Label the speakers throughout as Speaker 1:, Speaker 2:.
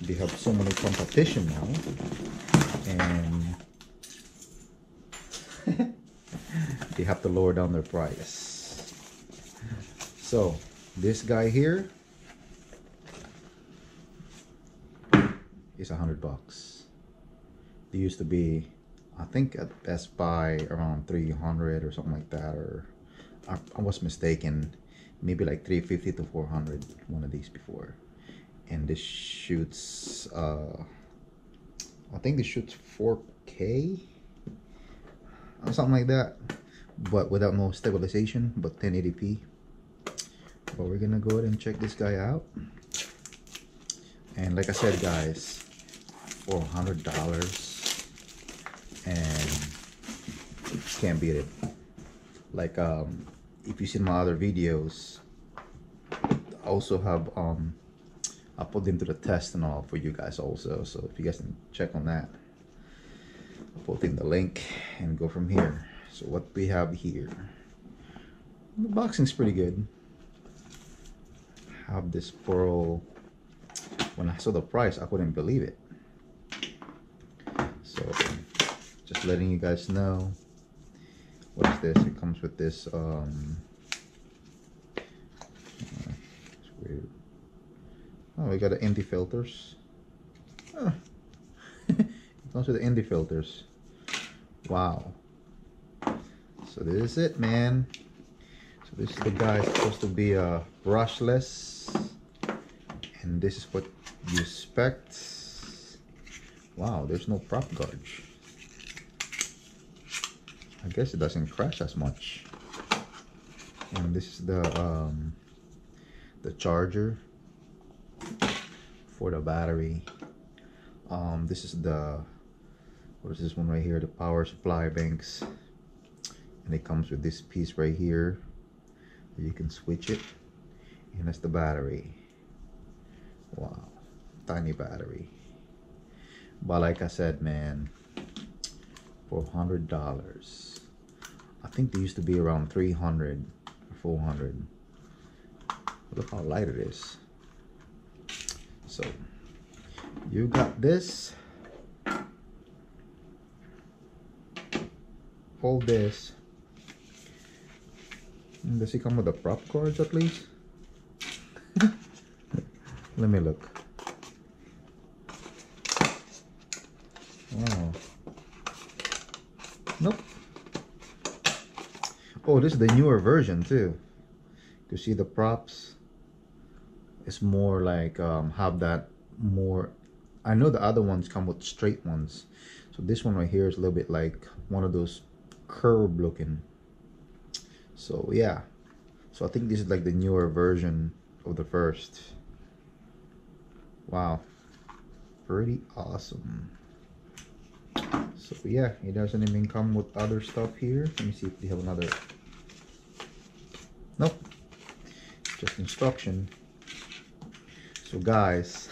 Speaker 1: they have so many competition now, and they have to lower down their price. So this guy here is $100. They used to be, I think at Best Buy around 300 or something like that, or I was mistaken, maybe like 350 to 400, one of these before. And this shoots I think this shoots 4K or something like that, but without no stabilization, but 1080p. But we're gonna go ahead and check this guy out. And like I said, guys, for $100, and can't beat it. Like if you see my other videos, I also have I put them to the test and all for you guys also, so if you guys can check on that, I'll put in the link and go from here. So what we have here, the boxing's pretty good. Have this pearl. When I saw the price, I couldn't believe it. So just letting you guys know. What is this? It comes with this it's weird. Oh, we got the ND filters. Oh. It comes with the ND filters. Wow. So this is it, man. So this is the guy supposed to be brushless, and this is what you expect. Wow, there's no prop gauge. I guess it doesn't crash as much. And this is the charger for the battery. This is the, what is this one right here, the power supply banks, and it comes with this piece right here. You can switch it, and that's the battery. Wow, tiny battery. But like I said, man, for $100, I think they used to be around 300 or 400. Look how light it is. So you got this, hold this. Does it come with the prop cords at least? Let me look. Wow. Nope. Oh, this is the newer version too. You see the props. It's more like have that more. I know the other ones come with straight ones, so this one right here is a little bit like one of those curved looking. So yeah, so I think this is like the newer version of the first. Wow, pretty awesome. So yeah, it doesn't even come with other stuff here. Let me see if they have another. Nope, just instruction. So guys,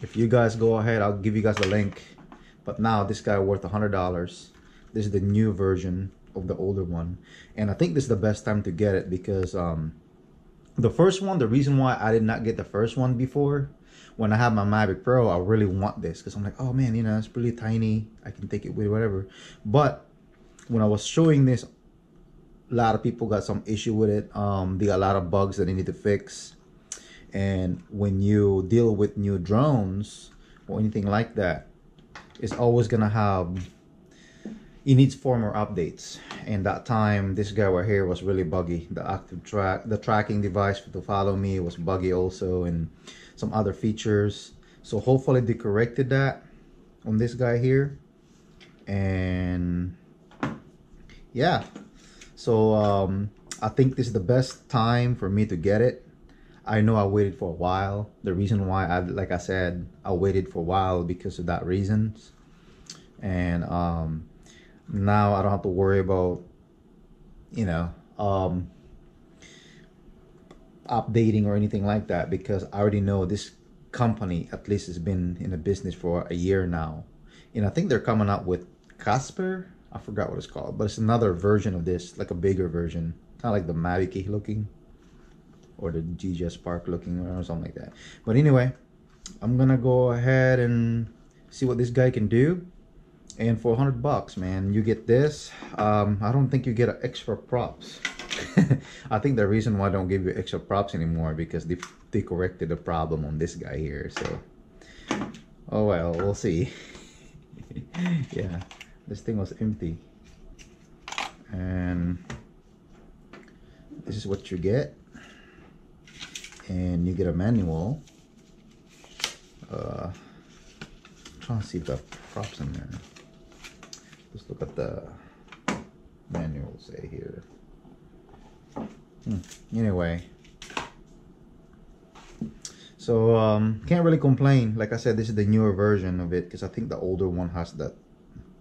Speaker 1: if you guys go ahead, I'll give you guys the link. But now this guy worth $100. This is the new version of the older one, and I think this is the best time to get it because the first one, the reason why I did not get the first one before, when I have my Mavic Pro, I really want this because I'm like, oh man, you know, it's really tiny, I can take it with whatever. But when I was showing this, a lot of people got some issue with it. They got a lot of bugs that they need to fix, and when you deal with new drones or anything like that, it's always gonna have, it needs firmware updates. And that time, this guy right here was really buggy. The tracking device to follow me was buggy also, and some other features. So hopefully they corrected that on this guy here. And yeah, so I think this is the best time for me to get it. I know I waited for a while. The reason why like I said, I waited for a while because of that reasons. And now I don't have to worry about, you know, updating or anything like that, because I already know this company at least has been in the business for a year now. And I think they're coming out with Casper. I forgot what it's called, but it's another version of this, like a bigger version, kind of like the Mavic looking, or the GJ Spark looking, or something like that. But anyway, I'm gonna go ahead and see what this guy can do. And for $100, man, you get this. I don't think you get extra props. I think the reason why I don't give you extra props anymore because they corrected the problem on this guy here. So, oh well, we'll see. Yeah, this thing was empty. And this is what you get. And you get a manual. I'm trying to see if the props in there. Just look at the manual, say here. Anyway, so can't really complain. Like I said, this is the newer version of it because I think the older one has that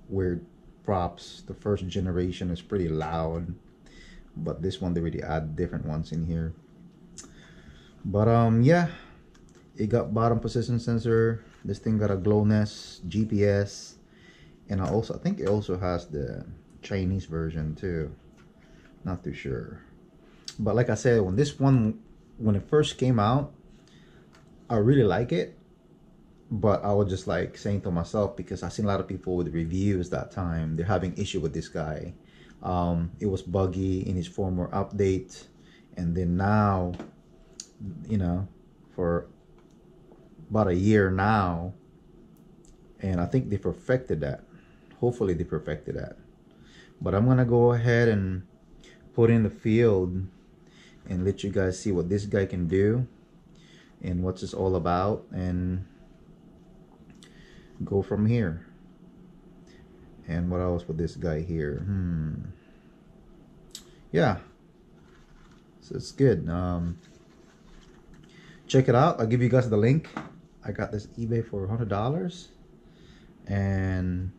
Speaker 1: weird props. The first generation is pretty loud, but this one they really add different ones in here. But yeah, it got bottom position sensor. This thing got a GLONASS, GPS, and I think it also has the Chinese version too. Not too sure. But like I said, when it first came out, I really like it. But I was just like saying to myself, because I seen a lot of people with reviews that time, they're having issue with this guy. It was buggy in his former update, and then now, you know, for about a year now, and I think they perfected that. Hopefully they perfected that. But I'm gonna go ahead and put in the field and let you guys see what this guy can do and what's this all about, and go from here. And what else with this guy here? Yeah, so it's good. Check it out. I'll give you guys the link. I got this eBay for $100, and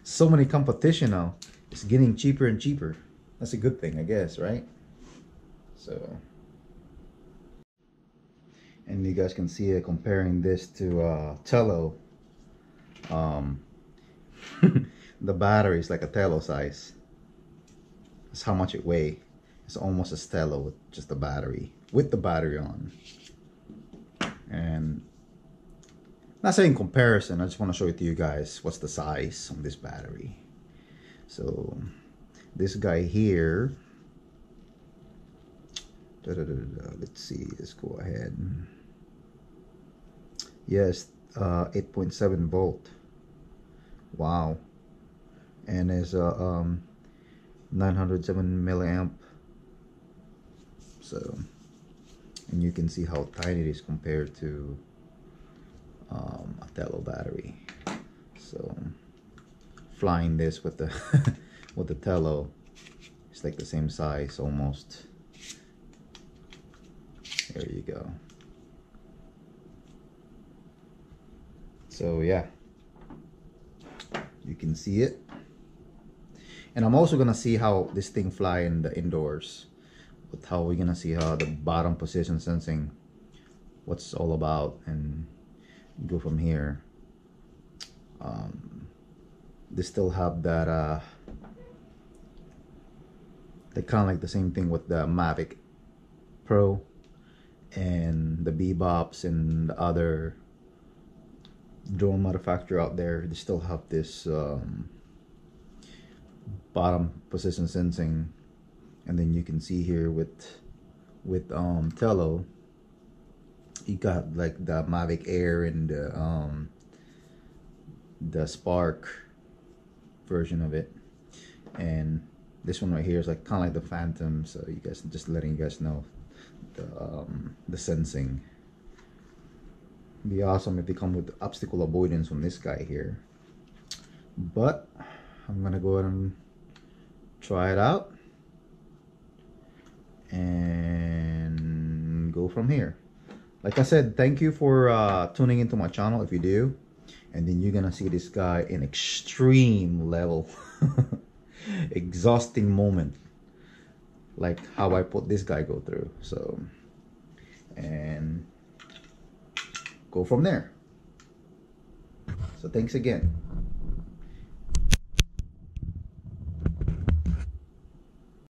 Speaker 1: so many competition now. It's getting cheaper and cheaper. That's a good thing, I guess, right? So, and you guys can see it comparing this to Tello. The battery is like a Tello size. That's how much it weighs. It's almost a Tello with just the battery, on. And not saying comparison, I just want to show it to you guys what's the size on this battery. So this guy here, let's see, let's go ahead. Yes, 8.7 volt. Wow. And there's a 907 milliamp. So, and you can see how tiny it is compared to a Tello battery. So flying this with the with the Tello, it's like the same size almost. There you go. So yeah, you can see it. And I'm also gonna see how this thing fly in the indoors, with how we're gonna see how the bottom position sensing, what's it's all about, and go from here. They still have that they kind of like the same thing with the Mavic Pro and the Bebops and the other drone manufacturer out there. They still have this bottom position sensing, and then you can see here with Tello, you got like the Mavic Air and the Spark version of it, and this one right here is like kind of like the Phantom. So you guys, just letting you guys know the sensing. It'd be awesome if they come with obstacle avoidance on this guy here, but I'm gonna go ahead and try it out and go from here. Like I said, thank you for tuning into my channel if you do, and then you're gonna see this guy in extreme level exhausting moment, like how I put this guy go through. So, and go from there. So thanks again.